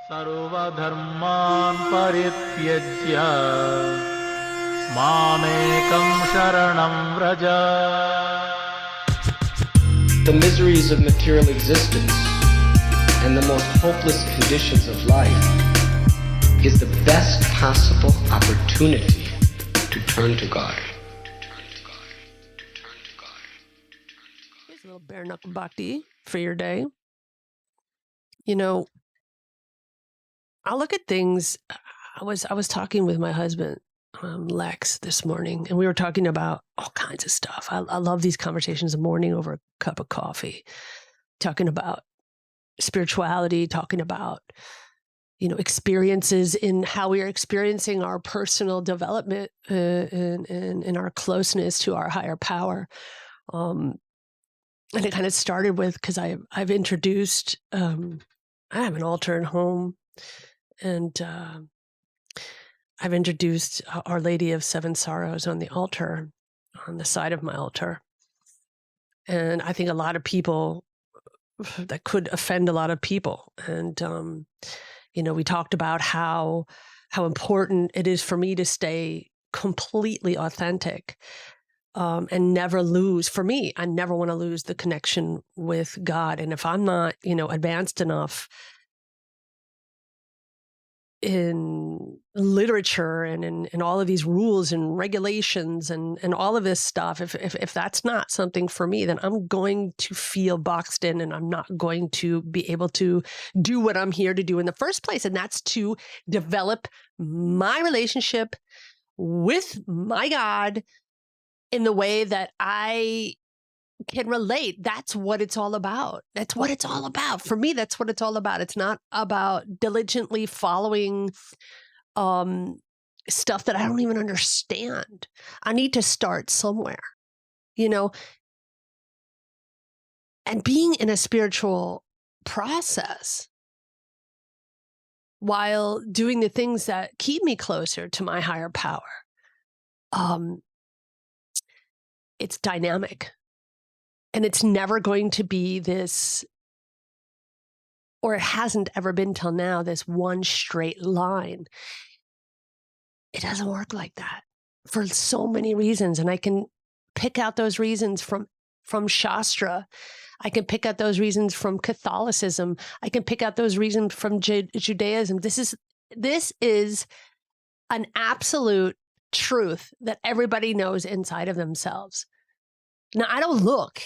सर्वधर्मान् परित्यज्य मामेकं शरणं Vraj. The miseries of material existence and the most hopeless conditions of life is the best possible opportunity to turn to God. Here's a little Bare Knuckle Bhakti for your day. You know, I look at things. I was talking with my husband, Lex, this morning, and we were talking about all kinds of stuff. I love these conversations in the morning over a cup of coffee, talking about spirituality, talking about, experiences in how we are experiencing our personal development and our closeness to our higher power. And it kind of started with, because I've introduced, I have an altar at home, and I've introduced Our Lady of Seven Sorrows on the altar, on the side of my altar. And I think a lot of people, that could offend a lot of people. And, we talked about how important it is for me to stay completely authentic and never lose. For me, I never want to lose the connection with God. And if I'm not, advanced enough in literature and in all of these rules and regulations and all of this stuff, if that's not something for me, then I'm going to feel boxed in, and I'm not going to be able to do what I'm here to do in the first place. And that's to develop my relationship with my God in the way that I can relate. That's what it's all about. That's what it's all about. For me, that's what it's all about. It's not about diligently following stuff that I don't even understand. I need to start somewhere, and being in a spiritual process while doing the things that keep me closer to my higher power. It's dynamic. And it's never going to be this, or it hasn't ever been till now, this one straight line. It doesn't work like that for so many reasons. And I can pick out those reasons from Shastra. I can pick out those reasons from Catholicism. I can pick out those reasons from Judaism. This is an absolute truth that everybody knows inside of themselves. Now, I don't look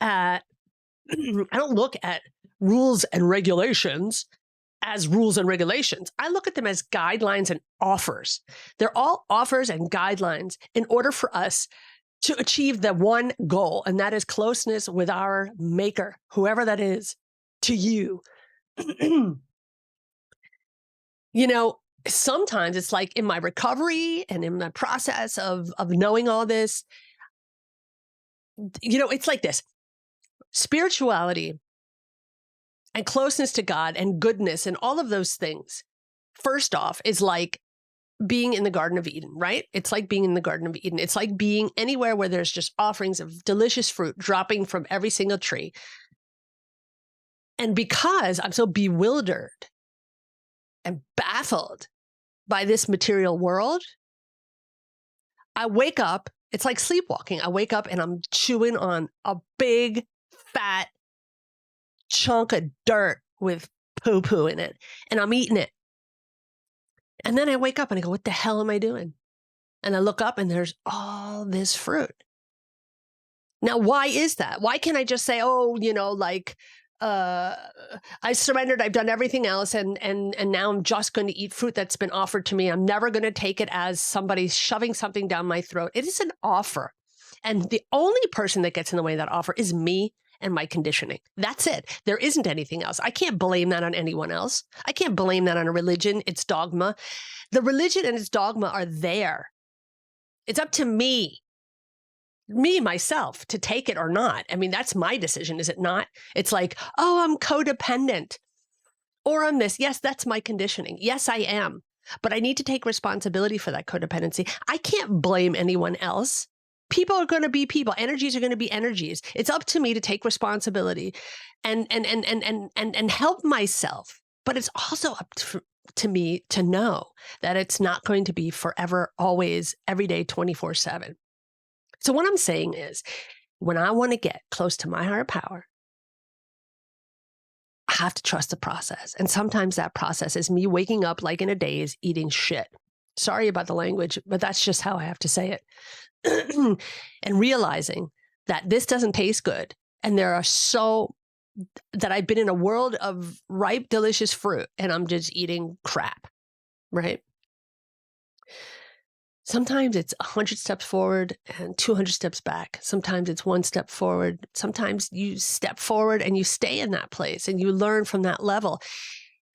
at rules and regulations as rules and regulations. I look at them as guidelines and offers. They're all offers and guidelines in order for us to achieve the one goal, and that is closeness with our maker, whoever that is to you. Sometimes it's like in my recovery and in my process of knowing all this, it's like this. Spirituality and closeness to God and goodness and all of those things, first off, is like being in the Garden of Eden, right? It's like being in the Garden of Eden. It's like being anywhere where there's just offerings of delicious fruit dropping from every single tree. And because I'm so bewildered and baffled by this material world, I wake up. It's like sleepwalking. I wake up and I'm chewing on a big, fat chunk of dirt with poo-poo in it, and I'm eating it. And then I wake up and I go, what the hell am I doing? And I look up and there's all this fruit. Now, why is that? Why can't I just say, I surrendered, I've done everything else, and now I'm just going to eat fruit that's been offered to me. I'm never going to take it as somebody shoving something down my throat. It is an offer. And the only person that gets in the way of that offer is me and my conditioning. That's it. There isn't anything else. I can't blame that on anyone else. I can't blame that on a religion, its dogma. The religion and its dogma are there. It's up to me, myself, to take it or not. I mean, that's my decision, is it not? It's like, oh, I'm codependent, or I'm this. Yes, that's my conditioning. Yes, I am. But I need to take responsibility for that codependency. I can't blame anyone else. People are going to be people. Energies are going to be energies. It's up to me to take responsibility and help myself But it's also up to me to know that it's not going to be forever, always, every day, 24/7. So what I'm saying is, when I want to get close to my higher power, I have to trust the process. And sometimes that process is me waking up like in a daze, eating shit. Sorry about the language, but that's just how I have to say it. And realizing that this doesn't taste good. And there are that I've been in a world of ripe, delicious fruit and I'm just eating crap, right? Sometimes it's 100 steps forward and 200 steps back. Sometimes it's one step forward. Sometimes you step forward and you stay in that place and you learn from that level.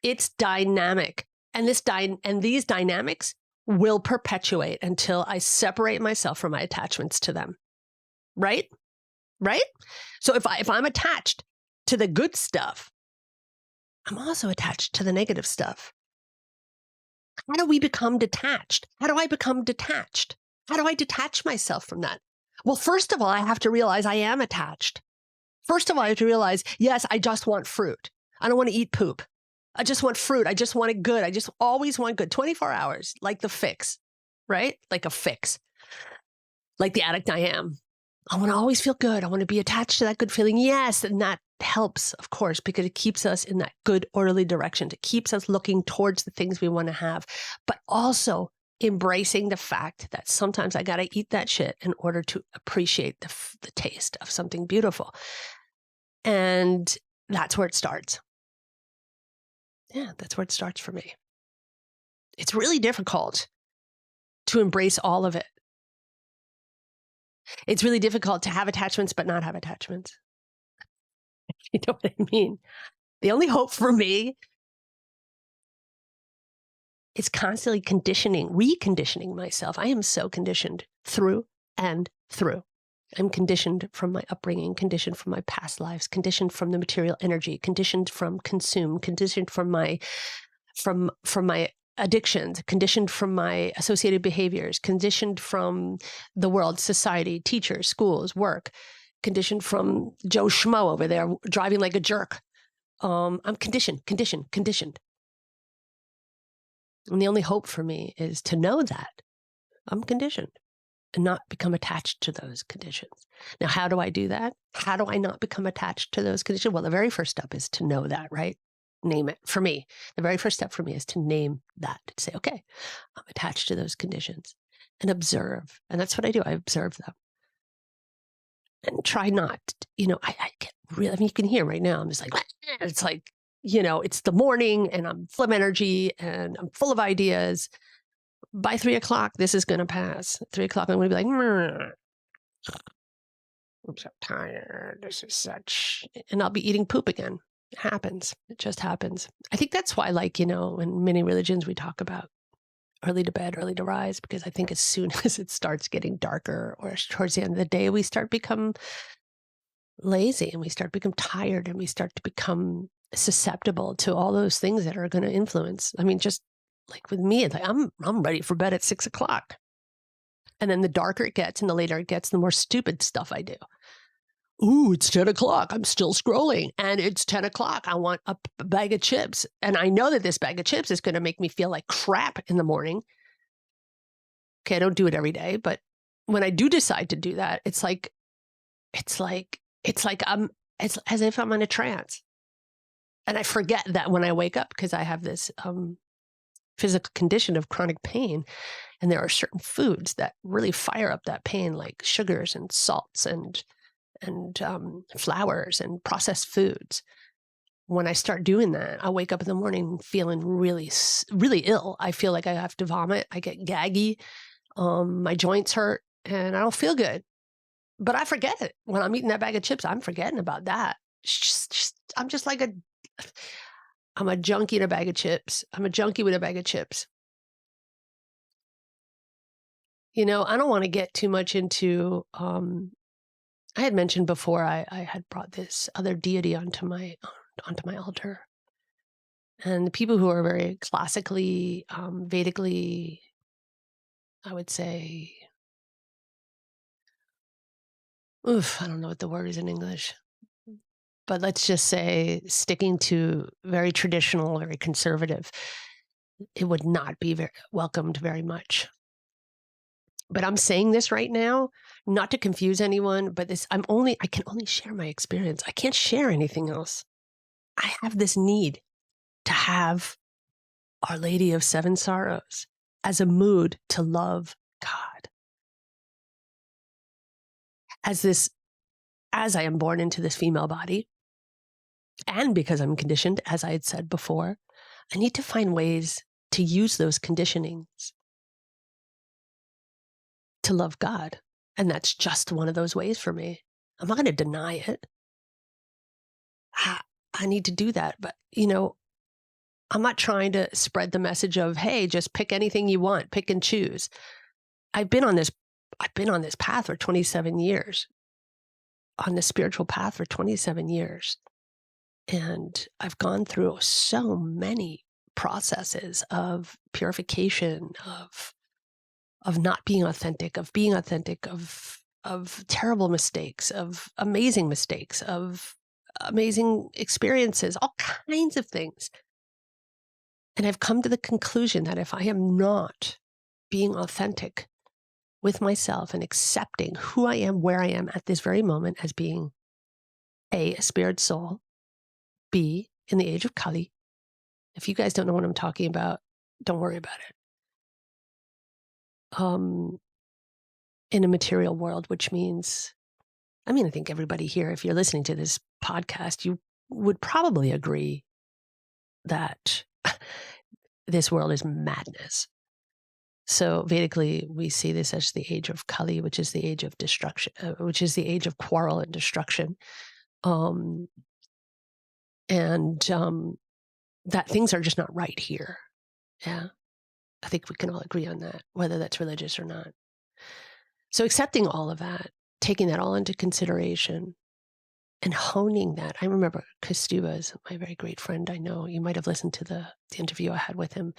It's dynamic. And these dynamics will perpetuate until I separate myself from my attachments to them. Right? Right? So if I'm attached to the good stuff, I'm also attached to the negative stuff. How do we become detached? How do I become detached? How do I detach myself from that? Well, first of all, I have to realize I am attached. First of all, I have to realize, yes, I just want fruit. I don't want to eat poop. I just want fruit. I just want it good. I just always want good. 24 hours, like the fix, right? Like a fix. Like the addict I am. I want to always feel good. I want to be attached to that good feeling. Yes, and that helps, of course, because it keeps us in that good, orderly direction. It keeps us looking towards the things we want to have, but also embracing the fact that sometimes I got to eat that shit in order to appreciate the taste of something beautiful. And that's where it starts. Yeah, that's where it starts for me. It's really difficult to embrace all of it. It's really difficult to have attachments, but not have attachments. You know what I mean? The only hope for me is constantly reconditioning myself. I am so conditioned through and through. I'm conditioned from my upbringing, conditioned from my past lives, conditioned from the material energy, conditioned from consume, conditioned from my addictions, conditioned from my associated behaviors, conditioned from the world, society, teachers, schools, work, conditioned from Joe Schmo over there driving like a jerk. I'm conditioned. And the only hope for me is to know that I'm conditioned and not become attached to those conditions. Now, how do I do that? How do I not become attached to those conditions? Well, the very first step is to know that, right? Name it. For me, the very first step for me is to name that, to say, okay, I'm attached to those conditions and observe. And that's what I do. I observe them and try not, I get really, you can hear right now, I'm just like, it's like, it's the morning and I'm full of energy and I'm full of ideas. By 3 o'clock, this is going to pass. At 3 o'clock, I'm going to be like, I'm so tired. This is and I'll be eating poop again. It happens. It just happens. I think that's why, in many religions, we talk about early to bed, early to rise, because I think as soon as it starts getting darker or towards the end of the day, we start become lazy and we start become tired and we start to become susceptible to all those things that are going to influence. I mean, just like with me, I'm ready for bed at 6 o'clock. And then the darker it gets and the later it gets, the more stupid stuff I do. Ooh, it's 10 o'clock. I'm still scrolling. And it's 10 o'clock. I want a bag of chips. And I know that this bag of chips is going to make me feel like crap in the morning. Okay, I don't do it every day. But when I do decide to do that, it's as if I'm in a trance. And I forget that when I wake up, because I have this physical condition of chronic pain. And there are certain foods that really fire up that pain, like sugars and salts and flours and processed foods. When I start doing that, I wake up in the morning feeling really, really ill. I feel like I have to vomit. I get gaggy. My joints hurt and I don't feel good. But I forget it. When I'm eating that bag of chips, I'm forgetting about that. I'm just like I'm a junkie in a bag of chips. I'm a junkie with a bag of chips. I don't want to get too much into, I had mentioned before I had brought this other deity onto my altar. And the people who are very classically, Vedically, I would say, I don't know what the word is in English. but let's just say sticking to very traditional, very conservative, it would not be welcomed very much. But I'm saying this right now, not to confuse anyone, but I can only share my experience. I can't share anything else. I have this need to have Our Lady of Seven Sorrows as a mood to love God. As I am born into this female body, and because I'm conditioned, as I had said before, I need to find ways to use those conditionings to love God. And that's just one of those ways for me. I'm not going to deny it. I need to do that. But, I'm not trying to spread the message of, hey, just pick anything you want, pick and choose. I've been on this path for 27 years, on the spiritual path for 27 years. And I've gone through so many processes of purification, of not being authentic, of being authentic, of terrible mistakes, of amazing mistakes, of amazing experiences, all kinds of things. And I've come to the conclusion that if I am not being authentic with myself and accepting who I am, where I am at this very moment as being A, a spirit soul, B, in the age of Kali. If you guys don't know what I'm talking about, don't worry about it. In a material world, which means, I think everybody here, if you're listening to this podcast, you would probably agree that this world is madness. So Vedically, we see this as the age of Kali, which is the age of destruction, which is the age of quarrel and destruction. That things are just not right here. Yeah. I think we can all agree on that, whether that's religious or not. So accepting all of that, taking that all into consideration and honing that. I remember Kastuba is my very great friend. I know you might have listened to the interview I had with him.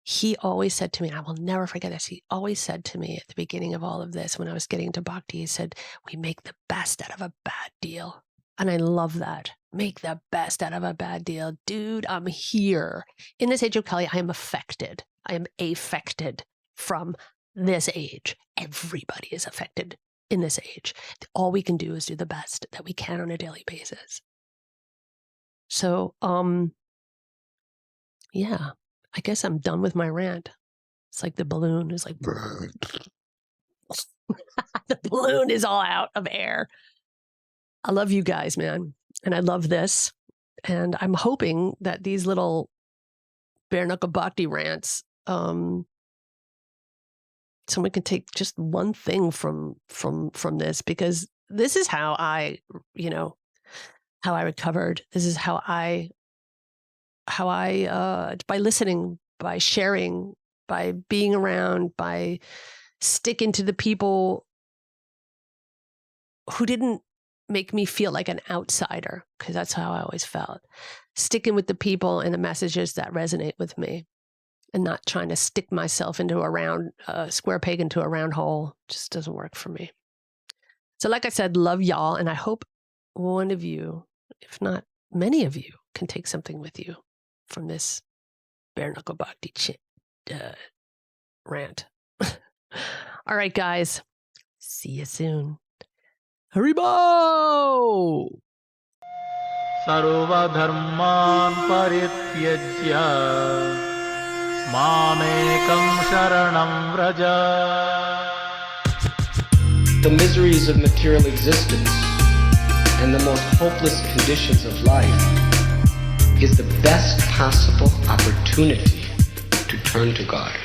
He always said to me, and I will never forget this, he always said to me at the beginning of all of this, when I was getting to Bhakti, he said, we make the best out of a bad deal. And I love that. Make the best out of a bad deal. Dude, I'm here. In this age of Kali, I am affected. I am affected from this age. Everybody is affected in this age. All we can do is do the best that we can on a daily basis. So, yeah, I guess I'm done with my rant. It's like the balloon is like, the balloon is all out of air. I love you guys, man. And I love this. And I'm hoping that these little Bare Knuckle Bhakti rants, someone can take just one thing from this, because this is how I recovered. This is how I by listening, by sharing, by being around, by sticking to the people who didn't make me feel like an outsider, because that's how I always felt. Sticking with the people and the messages that resonate with me, and not trying to stick myself into a square peg into a round hole. Just doesn't work for me. So like I said, love y'all. And I hope one of you, if not many of you, can take something with you from this Bare Knuckle Bhakti rant. All right, guys. See you soon. Haribo! सर्वधर्मान् परित्यज्य मामेकं शरणं Vraj. The miseries of material existence and the most hopeless conditions of life is the best possible opportunity to turn to God.